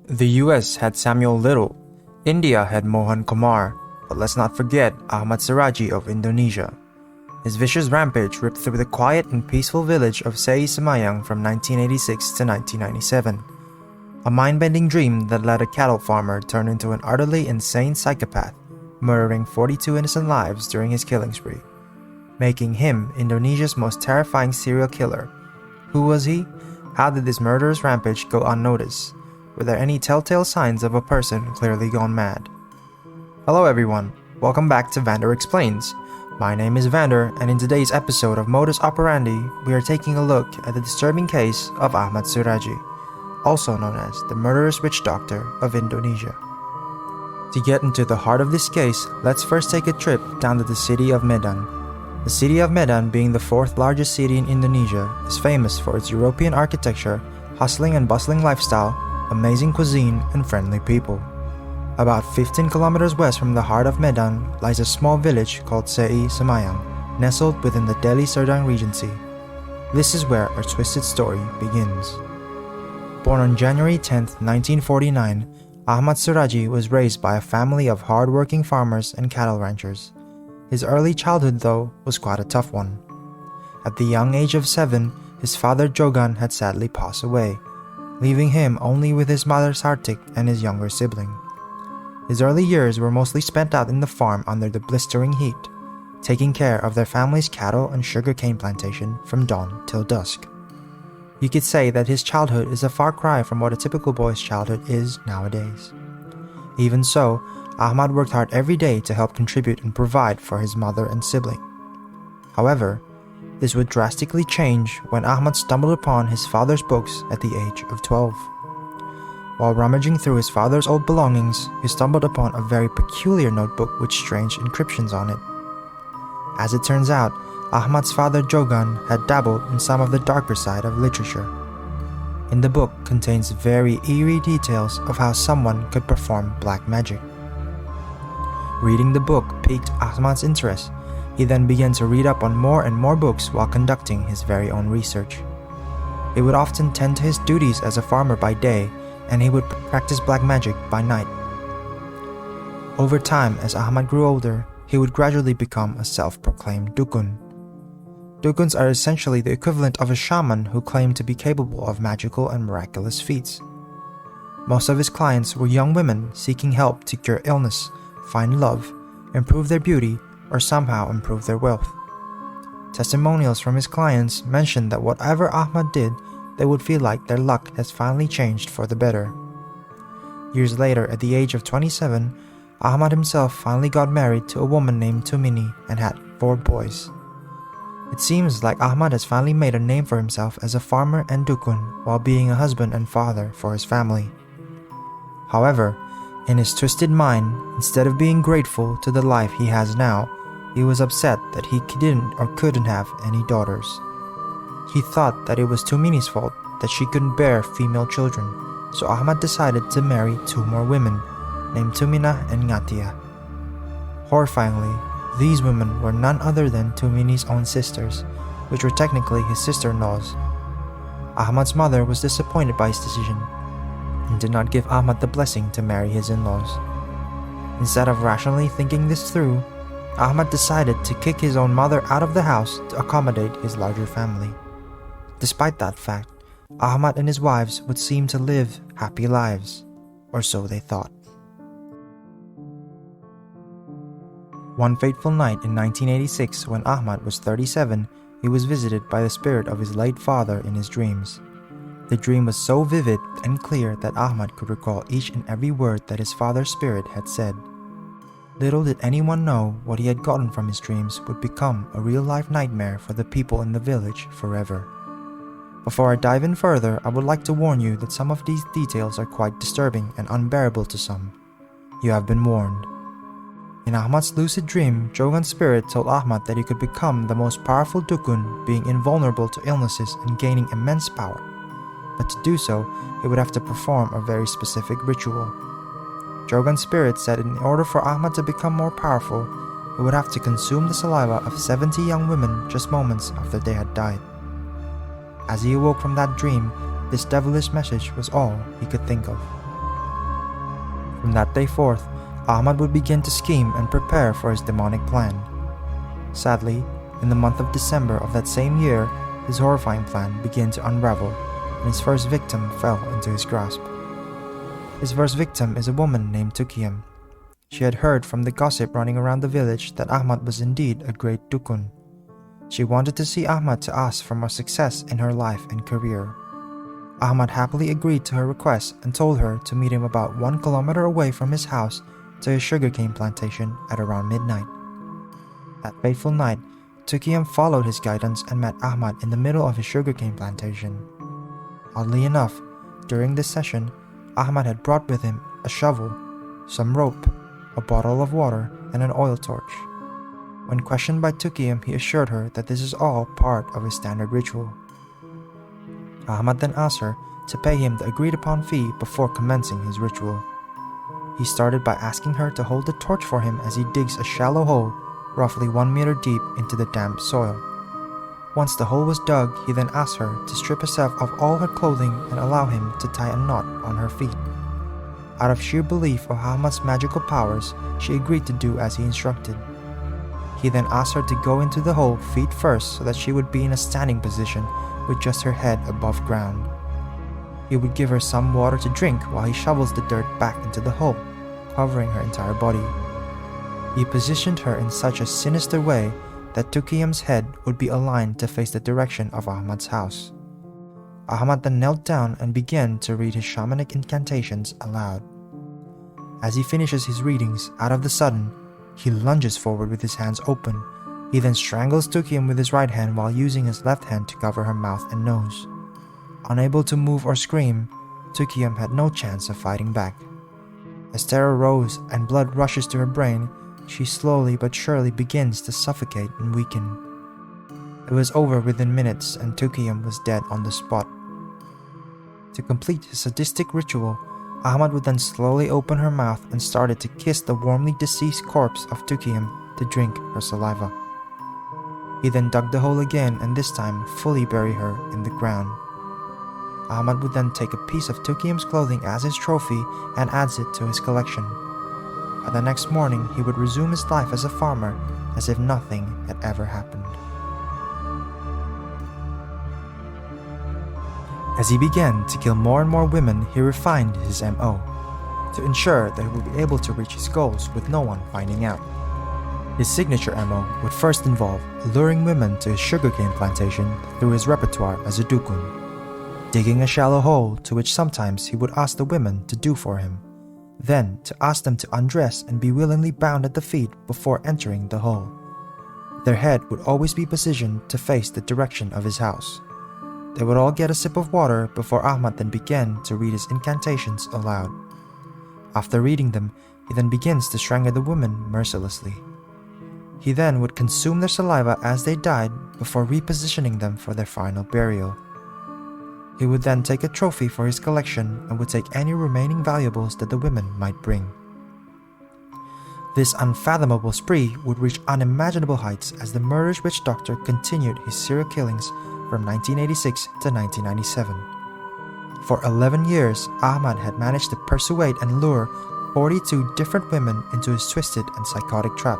The US had Samuel Little, India had Mohan Kumar, but let's not forget Ahmad Suradji of Indonesia. His vicious rampage ripped through the quiet and peaceful village of Sei Semayang from 1986 to 1997. A mind-bending dream that let a cattle farmer turn into an utterly insane psychopath, murdering 42 innocent lives during his killing spree, making him Indonesia's most terrifying serial killer. Who was he? How did this murderous rampage go unnoticed? Were there any telltale signs of a person clearly gone mad? Hello everyone, welcome back to Vander Explains. My name is Vander, and in today's episode of Modus Operandi, we are taking a look at the disturbing case of Ahmad Suradji, also known as the murderous witch doctor of Indonesia. To get into the heart of this case, let's first take a trip down to the city of Medan. The city of Medan, being the fourth largest city in Indonesia, is famous for its European architecture, hustling and bustling lifestyle, amazing cuisine, and friendly people. About 15 kilometers west from the heart of Medan lies a small village called Sei Semayang, nestled within the Delhi Serdang Regency. This is where our twisted story begins. Born on January 10, 1949, Ahmad Suradji was raised by a family of hard-working farmers and cattle ranchers. His early childhood, though, was quite a tough one. At the young age of 7, his father Jogan had sadly passed away, leaving him only with his mother Sartik and his younger sibling. His early years were mostly spent out in the farm under the blistering heat, taking care of their family's cattle and sugarcane plantation from dawn till dusk. You could say that his childhood is a far cry from what a typical boy's childhood is nowadays. Even so, Ahmad worked hard every day to help contribute and provide for his mother and sibling. However, this would drastically change when Ahmad stumbled upon his father's books at the age of 12. While rummaging through his father's old belongings, he stumbled upon a very peculiar notebook with strange inscriptions on it. As it turns out, Ahmad's father Jogan had dabbled in some of the darker side of literature. In the book contains very eerie details of how someone could perform black magic. Reading the book piqued Ahmad's interest. He then began to read up on more and more books while conducting his very own research. He would often tend to his duties as a farmer by day, and he would practice black magic by night. Over time, as Ahmad grew older, he would gradually become a self-proclaimed dukun. Dukuns are essentially the equivalent of a shaman who claimed to be capable of magical and miraculous feats. Most of his clients were young women seeking help to cure illness, find love, improve their beauty, or somehow improve their wealth. Testimonials from his clients mentioned that whatever Ahmad did, they would feel like their luck has finally changed for the better. Years later, at the age of 27, Ahmad himself finally got married to a woman named Tumini and had 4 boys. It seems like Ahmad has finally made a name for himself as a farmer and dukun while being a husband and father for his family. However, in his twisted mind, instead of being grateful to the life he has now, he was upset that he didn't or couldn't have any daughters. He thought that it was Tumini's fault that she couldn't bear female children, so Ahmad decided to marry 2 more women, named Tumina and Ngatia. Horrifyingly, these women were none other than Tumini's own sisters, which were technically his sister-in-laws. Ahmad's mother was disappointed by his decision and did not give Ahmad the blessing to marry his in-laws. Instead of rationally thinking this through, Ahmad decided to kick his own mother out of the house to accommodate his larger family. Despite that fact, Ahmad and his wives would seem to live happy lives, or so they thought. One fateful night in 1986, when Ahmad was 37, he was visited by the spirit of his late father in his dreams. The dream was so vivid and clear that Ahmad could recall each and every word that his father's spirit had said. Little did anyone know what he had gotten from his dreams would become a real-life nightmare for the people in the village forever. Before I dive in further, I would like to warn you that some of these details are quite disturbing and unbearable to some. You have been warned. In Ahmad's lucid dream, Jogan's spirit told Ahmad that he could become the most powerful dukun, being invulnerable to illnesses and gaining immense power. But to do so, he would have to perform a very specific ritual. Jogan's spirit said in order for Ahmad to become more powerful, he would have to consume the saliva of 70 young women just moments after they had died. As he awoke from that dream, this devilish message was all he could think of. From that day forth, Ahmad would begin to scheme and prepare for his demonic plan. Sadly, in the month of December of that same year, his horrifying plan began to unravel, and his first victim fell into his grasp. His first victim is a woman named Tukiyam. She had heard from the gossip running around the village that Ahmad was indeed a great dukun. She wanted to see Ahmad to ask for more success in her life and career. Ahmad happily agreed to her request and told her to meet him about 1 kilometer away from his house to his sugarcane plantation at around midnight. That fateful night, Tukiyam followed his guidance and met Ahmad in the middle of his sugarcane plantation. Oddly enough, during this session, Ahmad had brought with him a shovel, some rope, a bottle of water, and an oil torch. When questioned by Tukiyam, he assured her that this is all part of his standard ritual. Ahmad then asked her to pay him the agreed-upon fee before commencing his ritual. He started by asking her to hold the torch for him as he digs a shallow hole, roughly 1 meter deep, into the damp soil. Once the hole was dug, he then asked her to strip herself of all her clothing and allow him to tie a knot on her feet. Out of sheer belief of Ahmad's magical powers, she agreed to do as he instructed. He then asked her to go into the hole feet first so that she would be in a standing position with just her head above ground. He would give her some water to drink while he shovels the dirt back into the hole, covering her entire body. He positioned her in such a sinister way that Tukiyam's head would be aligned to face the direction of Ahmad's house. Ahmad then knelt down and began to read his shamanic incantations aloud. As he finishes his readings, out of the sudden, he lunges forward with his hands open. He then strangles Tukiyam with his right hand while using his left hand to cover her mouth and nose. Unable to move or scream, Tukiyam had no chance of fighting back. As terror rose and blood rushes to her brain, she slowly but surely begins to suffocate and weaken. It was over within minutes and Tukiyam was dead on the spot. To complete his sadistic ritual, Ahmad would then slowly open her mouth and started to kiss the warmly deceased corpse of Tukiyam to drink her saliva. He then dug the hole again and this time fully bury her in the ground. Ahmad would then take a piece of Tukiyam's clothing as his trophy and adds it to his collection. By the next morning, he would resume his life as a farmer as if nothing had ever happened. As he began to kill more and more women, he refined his MO to ensure that he would be able to reach his goals with no one finding out. His signature MO would first involve luring women to his sugarcane plantation through his repertoire as a dukun, digging a shallow hole to which sometimes he would ask the women to do for him, then to ask them to undress and be willingly bound at the feet before entering the hole. Their head would always be positioned to face the direction of his house. They would all get a sip of water before Ahmad then began to read his incantations aloud. After reading them, he then begins to strangle the women mercilessly. He then would consume their saliva as they died before repositioning them for their final burial. He would then take a trophy for his collection and would take any remaining valuables that the women might bring. This unfathomable spree would reach unimaginable heights as the murderous witch doctor continued his serial killings from 1986 to 1997. For 11 years, Ahmad had managed to persuade and lure 42 different women into his twisted and psychotic trap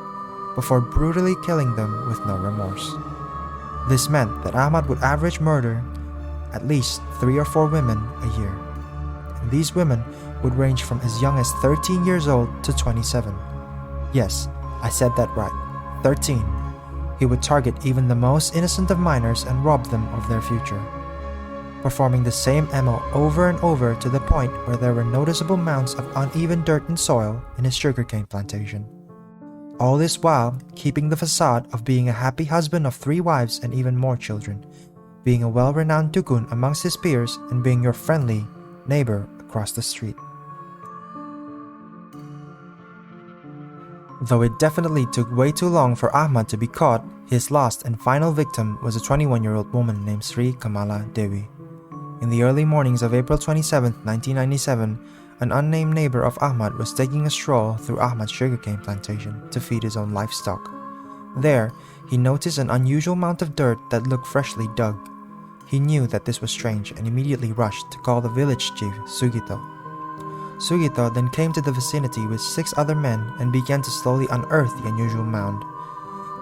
before brutally killing them with no remorse. This meant that Ahmad would average murder at least 3 or 4 women a year. And these women would range from as young as 13 years old to 27. Yes, I said that right, 13. He would target even the most innocent of minors and rob them of their future, performing the same MO over and over to the point where there were noticeable mounds of uneven dirt and soil in his sugarcane plantation. All this while keeping the facade of being a happy husband of 3 wives and even more children, being a well-renowned dukun amongst his peers, and being your friendly neighbor across the street. Though it definitely took way too long for Ahmad to be caught, his last and final victim was a 21-year-old woman named Sri Kamala Devi. In the early mornings of April 27, 1997, an unnamed neighbor of Ahmad was taking a stroll through Ahmad's sugarcane plantation to feed his own livestock. There, he noticed an unusual amount of dirt that looked freshly dug. He knew that this was strange and immediately rushed to call the village chief, Sugito. Sugito then came to the vicinity with 6 other men and began to slowly unearth the unusual mound.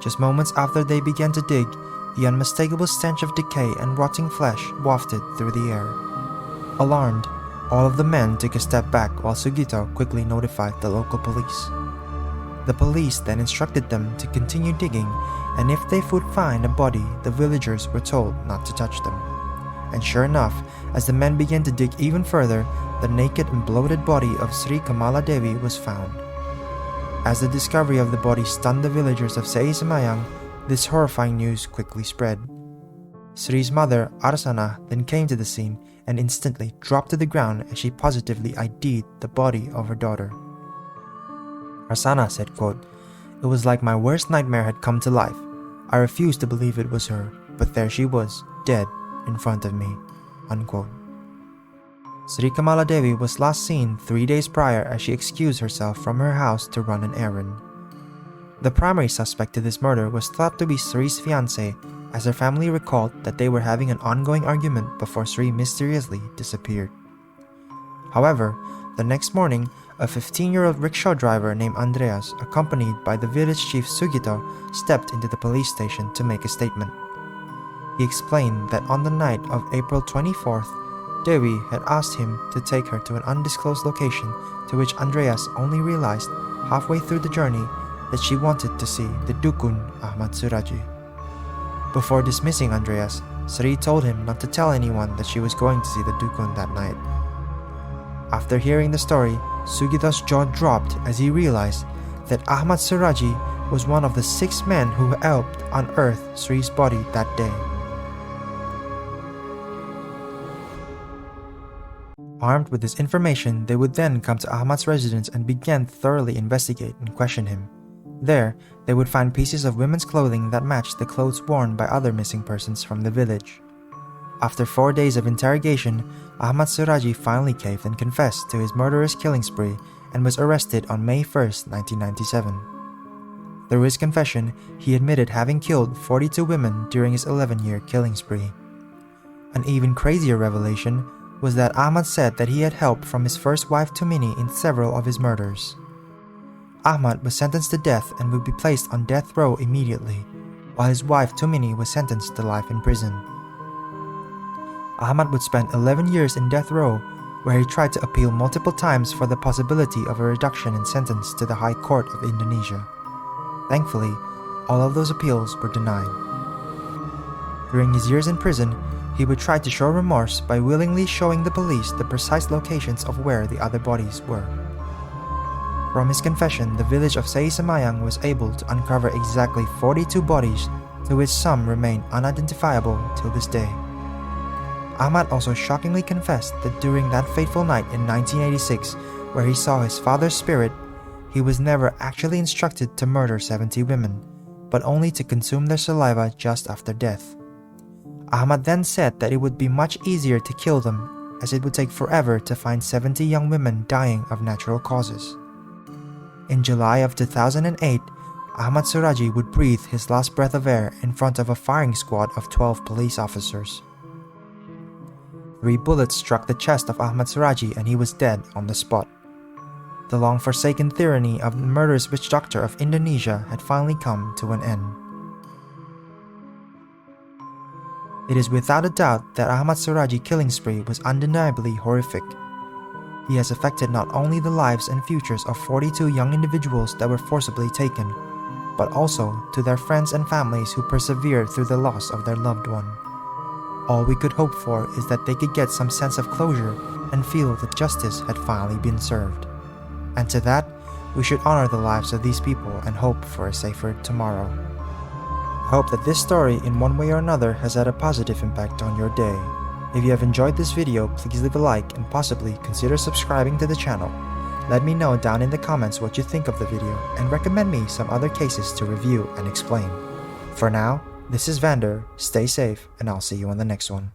Just moments after they began to dig, the unmistakable stench of decay and rotting flesh wafted through the air. Alarmed, all of the men took a step back while Sugito quickly notified the local police. The police then instructed them to continue digging, and if they would find a body, the villagers were told not to touch them. And sure enough, as the men began to dig even further, the naked and bloated body of Sri Kamala Devi was found. As the discovery of the body stunned the villagers of Sei Semayang, this horrifying news quickly spread. Sri's mother, Arsana, then came to the scene and instantly dropped to the ground as she positively ID'd the body of her daughter. Arsana said, quote, "It was like my worst nightmare had come to life. I refused to believe it was her, but there she was, dead, in front of me." Unquote. Sri Kamala Devi was last seen 3 days prior as she excused herself from her house to run an errand. The primary suspect to this murder was thought to be Sri's fiancé, as her family recalled that they were having an ongoing argument before Sri mysteriously disappeared. However, the next morning, a 15-year-old rickshaw driver named Andreas, accompanied by the village chief Sugito, stepped into the police station to make a statement. He explained that on the night of April 24th, Devi had asked him to take her to an undisclosed location, to which Andreas only realized halfway through the journey that she wanted to see the Dukun Ahmad Suradji. Before dismissing Andreas, Sri told him not to tell anyone that she was going to see the Dukun that night. After hearing the story, Sugito's jaw dropped as he realized that Ahmad Suradji was one of the 6 men who helped unearth Sri's body that day. Armed with this information, they would then come to Ahmad's residence and begin to thoroughly investigate and question him. There, they would find pieces of women's clothing that matched the clothes worn by other missing persons from the village. After 4 days of interrogation, Ahmad Suradji finally caved and confessed to his murderous killing spree and was arrested on May 1st, 1997. Through his confession, he admitted having killed 42 women during his 11-year killing spree. An even crazier revelation was that Ahmad said that he had help from his first wife Tumini in several of his murders. Ahmad was sentenced to death and would be placed on death row immediately, while his wife Tumini was sentenced to life in prison. Ahmad would spend 11 years in death row, where he tried to appeal multiple times for the possibility of a reduction in sentence to the High Court of Indonesia. Thankfully, all of those appeals were denied. During his years in prison, he would try to show remorse by willingly showing the police the precise locations of where the other bodies were. From his confession, the village of Sei Semayang was able to uncover exactly 42 bodies, to which some remain unidentifiable till this day. Ahmad also shockingly confessed that during that fateful night in 1986, where he saw his father's spirit, he was never actually instructed to murder 70 women, but only to consume their saliva just after death. Ahmad then said that it would be much easier to kill them, as it would take forever to find 70 young women dying of natural causes. In July of 2008, Ahmad Suradji would breathe his last breath of air in front of a firing squad of 12 police officers. 3 bullets struck the chest of Ahmad Suradji and he was dead on the spot. The long-forsaken tyranny of the murderous witch doctor of Indonesia had finally come to an end. It is without a doubt that Ahmad Suradji killing spree was undeniably horrific. He has affected not only the lives and futures of 42 young individuals that were forcibly taken, but also to their friends and families who persevered through the loss of their loved one. All we could hope for is that they could get some sense of closure and feel that justice had finally been served. And to that, we should honor the lives of these people and hope for a safer tomorrow. I hope that this story in one way or another has had a positive impact on your day. If you have enjoyed this video, please leave a like and possibly consider subscribing to the channel. Let me know down in the comments what you think of the video and recommend me some other cases to review and explain. For now, this is Vander, stay safe, and I'll see you on the next one.